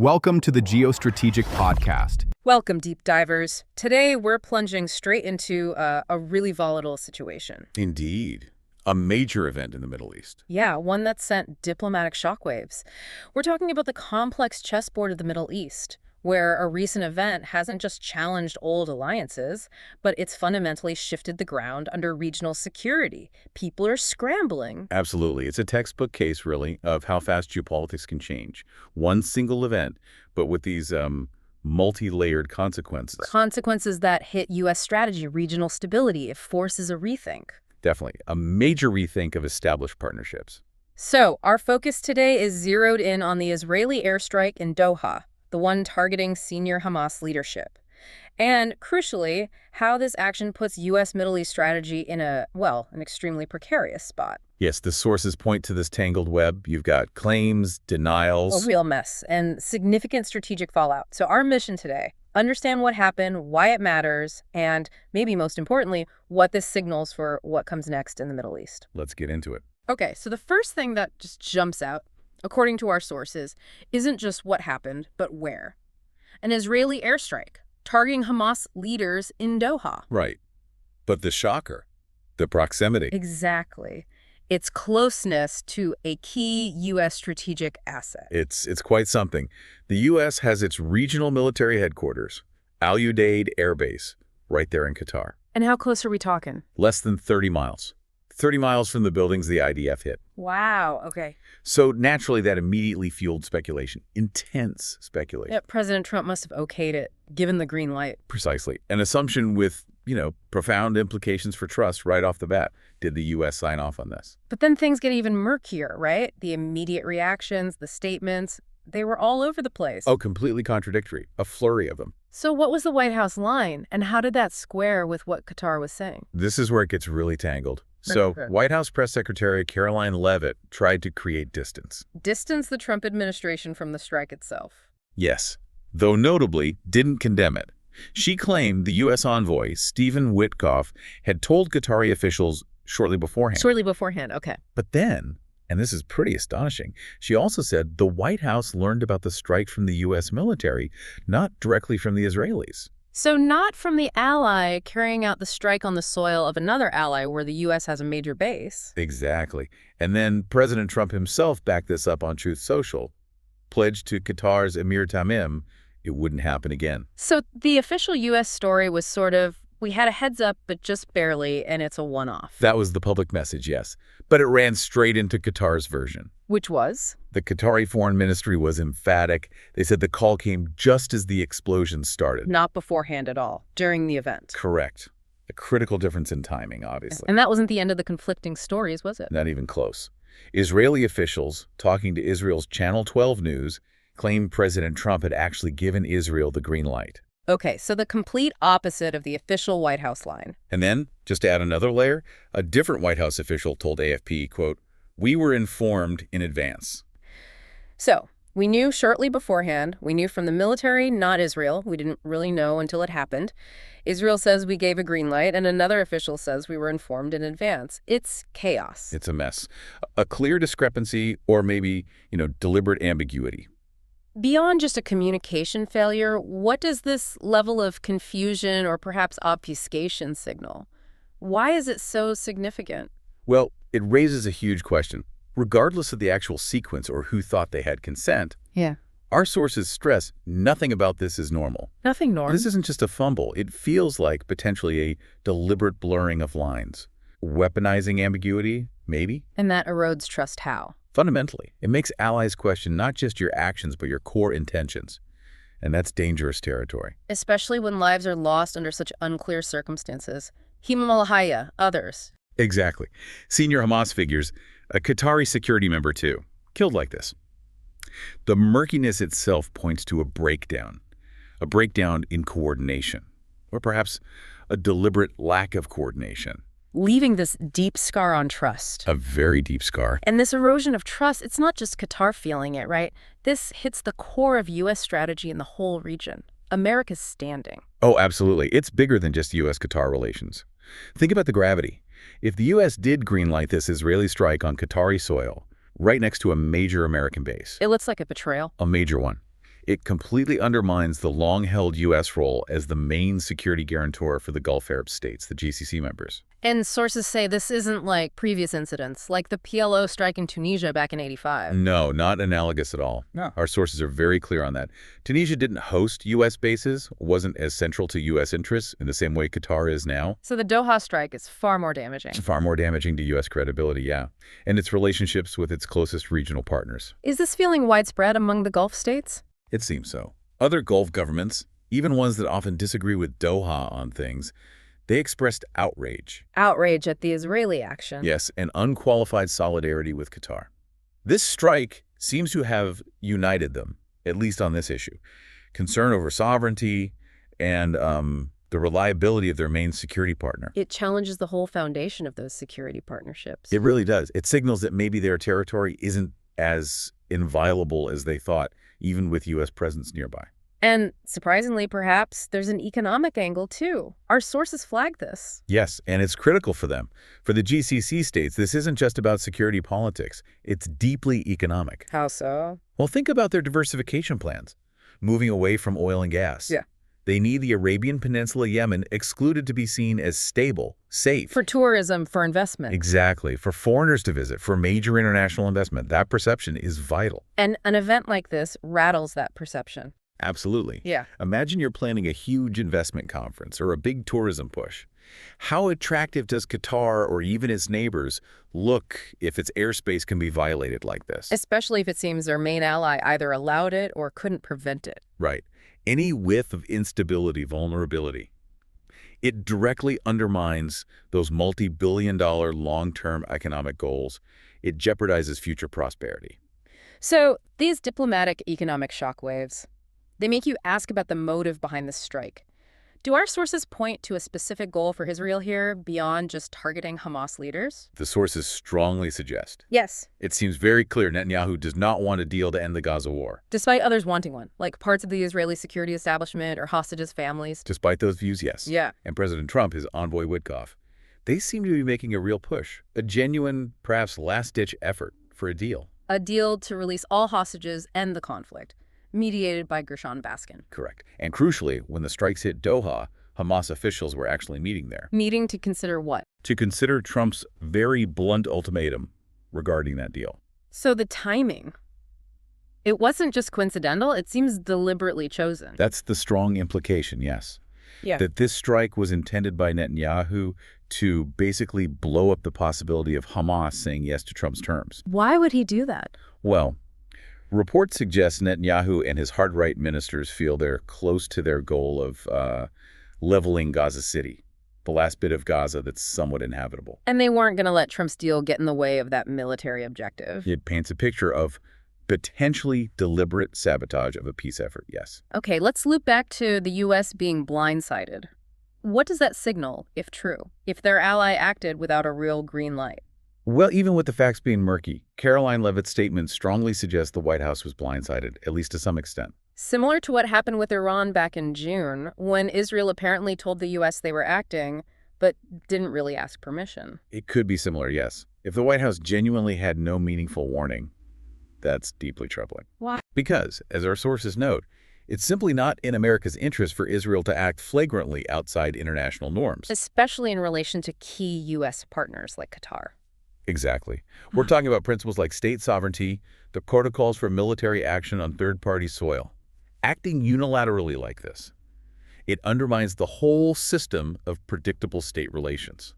Welcome to the Geostrategic Podcast. Welcome, deep divers. Today, we're plunging straight into a really volatile situation. Indeed. A major event in the Middle East. Yeah, one that sent diplomatic shockwaves. We're talking about the complex chessboard of the Middle East, where a recent event hasn't just challenged old alliances, but it's fundamentally shifted the ground under regional security. People are scrambling. Absolutely. It's a textbook case, really, of how fast geopolitics can change. One single event, but with these multi-layered consequences. Consequences that hit U.S. strategy, regional stability. It forces a rethink. Definitely. A major rethink of established partnerships. So, our focus today is zeroed in on the Israeli airstrike in Doha, the one targeting senior Hamas leadership. And, crucially, how this action puts U.S. Middle East strategy in an extremely precarious spot. Yes, the sources point to this tangled web. You've got claims, denials. A real mess and significant strategic fallout. So our mission today, understand what happened, why it matters, and maybe most importantly, what this signals for what comes next in the Middle East. Let's get into it. Okay, so the first thing that just jumps out, according to our sources, isn't just what happened, but where. An Israeli airstrike targeting Hamas leaders in Doha. Right. But the shocker, the proximity. Exactly. Its closeness to a key U.S. strategic asset. It's quite something. The U.S. has its regional military headquarters, Al Udeid Air Base, right there in Qatar. And how close are we talking? Less than 30 miles. 30 miles from the buildings the IDF hit. Wow, okay. So naturally, that immediately fueled speculation. Intense speculation. Yeah, President Trump must have okayed it, given the green light. Precisely. An assumption with, profound implications for trust right off the bat. Did the U.S. sign off on this? But then things get even murkier, right? The immediate reactions, the statements, they were all over the place. Oh, completely contradictory. A flurry of them. So what was the White House line, and how did that square with what Qatar was saying? This is where it gets really tangled. So, White House Press Secretary Caroline Leavitt tried to create distance. Distance the Trump administration from the strike itself. Yes, though notably didn't condemn it. She claimed the U.S. envoy, Stephen Witkoff, had told Qatari officials shortly beforehand. Shortly beforehand, okay. But then, and this is pretty astonishing, she also said the White House learned about the strike from the U.S. military, not directly from the Israelis. So not from the ally carrying out the strike on the soil of another ally where the U.S. has a major base. Exactly. And then President Trump himself backed this up on Truth Social, pledged to Qatar's Emir Tamim it wouldn't happen again. So the official U.S. story was sort of, we had a heads up, but just barely, and it's a one-off. That was the public message, yes. But it ran straight into Qatar's version. Which was? The Qatari Foreign Ministry was emphatic. They said the call came just as the explosion started. Not beforehand at all, during the event. Correct. A critical difference in timing, obviously. And that wasn't the end of the conflicting stories, was it? Not even close. Israeli officials, talking to Israel's Channel 12 News, claimed President Trump had actually given Israel the green light. Okay, so the complete opposite of the official White House line. And then, just to add another layer, a different White House official told AFP, quote, "We were informed in advance." So, we knew shortly beforehand. We knew from the military, not Israel. We didn't really know until it happened. Israel says we gave a green light, and another official says we were informed in advance. It's chaos. It's a mess. A clear discrepancy or maybe, deliberate ambiguity. Beyond just a communication failure, what does this level of confusion or perhaps obfuscation signal? Why is it so significant? Well, it raises a huge question. Regardless of the actual sequence or who thought they had consent, our sources stress nothing about this is normal. Nothing normal. This isn't just a fumble. It feels like potentially a deliberate blurring of lines. Weaponizing ambiguity, maybe? And that erodes trust how? Fundamentally, it makes allies question not just your actions, but your core intentions. And that's dangerous territory. Especially when lives are lost under such unclear circumstances. Himam al-Hayya, others. Exactly. Senior Hamas figures, a Qatari security member too, killed like this. The murkiness itself points to a breakdown in coordination, or perhaps a deliberate lack of coordination. Leaving this deep scar on trust. A very deep scar. And this erosion of trust, it's not just Qatar feeling it, right? This hits the core of U.S. strategy in the whole region. America's standing. Oh, absolutely. It's bigger than just U.S.-Qatar relations. Think about the gravity. If the U.S. did greenlight this Israeli strike on Qatari soil, right next to a major American base. It looks like a betrayal. A major one. It completely undermines the long-held U.S. role as the main security guarantor for the Gulf Arab states, the GCC members. And sources say this isn't like previous incidents, like the PLO strike in Tunisia back in '85. No, not analogous at all. No. Our sources are very clear on that. Tunisia didn't host U.S. bases, wasn't as central to U.S. interests in the same way Qatar is now. So the Doha strike is far more damaging. It's far more damaging to U.S. credibility, yeah, and its relationships with its closest regional partners. Is this feeling widespread among the Gulf states? It seems so. Other Gulf governments, even ones that often disagree with Doha on things, they expressed outrage. Outrage at the Israeli action. Yes, and unqualified solidarity with Qatar. This strike seems to have united them, at least on this issue. Concern over sovereignty and the reliability of their main security partner. It challenges the whole foundation of those security partnerships. It really does. It signals that maybe their territory isn't as inviolable as they thought, even with U.S. presence nearby. And surprisingly, perhaps, there's an economic angle, too. Our sources flag this. Yes, and it's critical for them. For the GCC states, this isn't just about security politics. It's deeply economic. How so? Well, think about their diversification plans, moving away from oil and gas. Yeah. They need the Arabian Peninsula Yemen excluded to be seen as stable, safe. For tourism, for investment. Exactly. For foreigners to visit, for major international investment. That perception is vital. And an event like this rattles that perception. Absolutely. Yeah. Imagine you're planning a huge investment conference or a big tourism push. How attractive does Qatar or even its neighbors look if its airspace can be violated like this? Especially if it seems their main ally either allowed it or couldn't prevent it. Right. Any whiff of instability, vulnerability, it directly undermines those multi-billion-dollar long-term economic goals. It jeopardizes future prosperity. So these diplomatic economic shockwaves, they make you ask about the motive behind this strike. Do our sources point to a specific goal for Israel here beyond just targeting Hamas leaders? The sources strongly suggest. Yes. It seems very clear Netanyahu does not want a deal to end the Gaza war. Despite others wanting one, like parts of the Israeli security establishment or hostages' families. Despite those views, yes. Yeah. And President Trump, his envoy Witkoff, they seem to be making a real push, a genuine, perhaps last-ditch effort for a deal. A deal to release all hostages and the conflict, mediated by Gershon Baskin. Correct. And crucially, when the strikes hit Doha, Hamas officials were actually meeting there. Meeting to consider what? To consider Trump's very blunt ultimatum regarding that deal. So the timing. It wasn't just coincidental, it seems deliberately chosen. That's the strong implication, yes. Yeah. That this strike was intended by Netanyahu to basically blow up the possibility of Hamas saying yes to Trump's terms. Why would he do that? Well, reports suggest Netanyahu and his hard-right ministers feel they're close to their goal of leveling Gaza City, the last bit of Gaza that's somewhat inhabitable. And they weren't going to let Trump's deal get in the way of that military objective. It paints a picture of potentially deliberate sabotage of a peace effort, yes. Okay, let's loop back to the U.S. being blindsided. What does that signal, if true, if their ally acted without a real green light? Well, even with the facts being murky, Caroline Leavitt's statement strongly suggests the White House was blindsided, at least to some extent. Similar to what happened with Iran back in June, when Israel apparently told the U.S. they were acting, but didn't really ask permission. It could be similar, yes. If the White House genuinely had no meaningful warning, that's deeply troubling. Why? Because, as our sources note, it's simply not in America's interest for Israel to act flagrantly outside international norms. Especially in relation to key U.S. partners like Qatar. Exactly. We're talking about principles like state sovereignty, the protocols for military action on third-party soil. Acting unilaterally like this, it undermines the whole system of predictable state relations.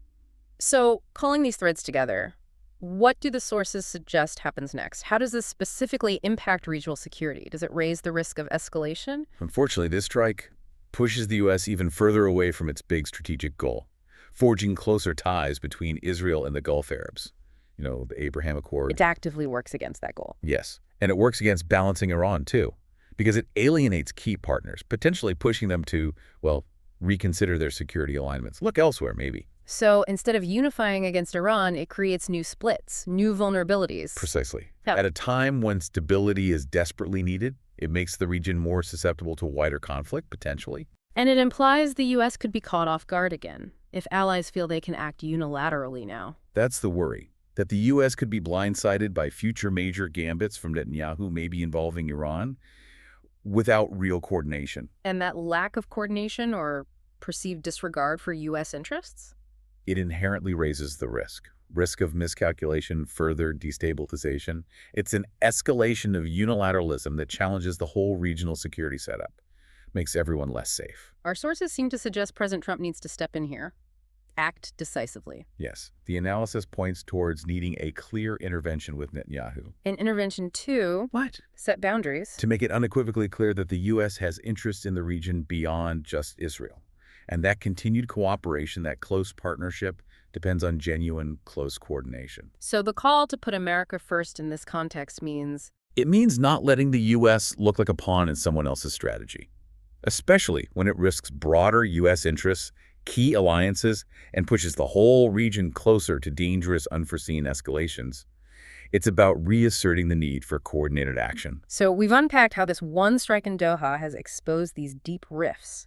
So, calling these threads together, what do the sources suggest happens next? How does this specifically impact regional security? Does it raise the risk of escalation? Unfortunately, this strike pushes the U.S. even further away from its big strategic goal, forging closer ties between Israel and the Gulf Arabs. You know, the Abraham Accord. It actively works against that goal. Yes, and it works against balancing Iran, too, because it alienates key partners, potentially pushing them to, well, reconsider their security alignments. Look elsewhere, maybe. So instead of unifying against Iran, it creates new splits, new vulnerabilities. Precisely. Yeah. At a time when stability is desperately needed, it makes the region more susceptible to wider conflict, potentially. And it implies the U.S. could be caught off guard again, if allies feel they can act unilaterally now. That's the worry, that the U.S. could be blindsided by future major gambits from Netanyahu, maybe involving Iran. without real coordination. And that lack of coordination or perceived disregard for U.S. interests? It inherently raises the risk of miscalculation, further destabilization. It's an escalation of unilateralism that challenges the whole regional security setup, makes everyone less safe. Our sources seem to suggest President Trump needs to step in here. Act decisively. Yes, the analysis points towards needing a clear intervention with Netanyahu. An intervention to What? set boundaries. To make it unequivocally clear that the U.S. has interests in the region beyond just Israel. And that continued cooperation, that close partnership, depends on genuine, close coordination. So the call to put America first in this context means It means not letting the U.S. look like a pawn in someone else's strategy, especially when it risks broader U.S. interests, key alliances, and pushes the whole region closer to dangerous, unforeseen escalations. It's about reasserting the need for coordinated action. So we've unpacked how this one strike in Doha has exposed these deep rifts,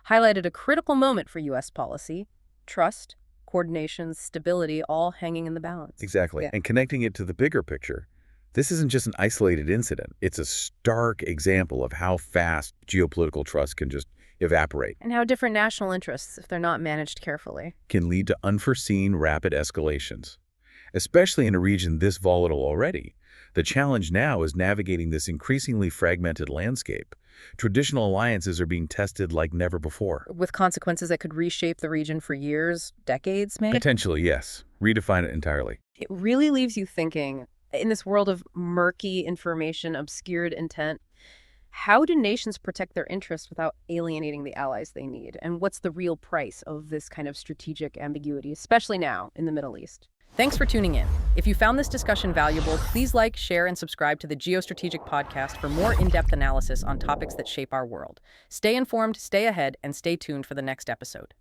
highlighted a critical moment for U.S. policy, trust, coordination, stability, all hanging in the balance. Exactly. Yeah. And connecting it to the bigger picture, this isn't just an isolated incident. It's a stark example of how fast geopolitical trust can just evaporate, And how different national interests, if they're not managed carefully. can lead to unforeseen rapid escalations, especially in a region this volatile already. The challenge now is navigating this increasingly fragmented landscape. Traditional alliances are being tested like never before. With consequences that could reshape the region for years, decades, maybe? Potentially, yes. Redefine it entirely. It really leaves you thinking, in this world of murky information, obscured intent, how do nations protect their interests without alienating the allies they need? And what's the real price of this kind of strategic ambiguity, especially now in the Middle East? Thanks for tuning in. If you found this discussion valuable, please like, share, and subscribe to the Geostrategic Podcast for more in-depth analysis on topics that shape our world. Stay informed, stay ahead, and stay tuned for the next episode.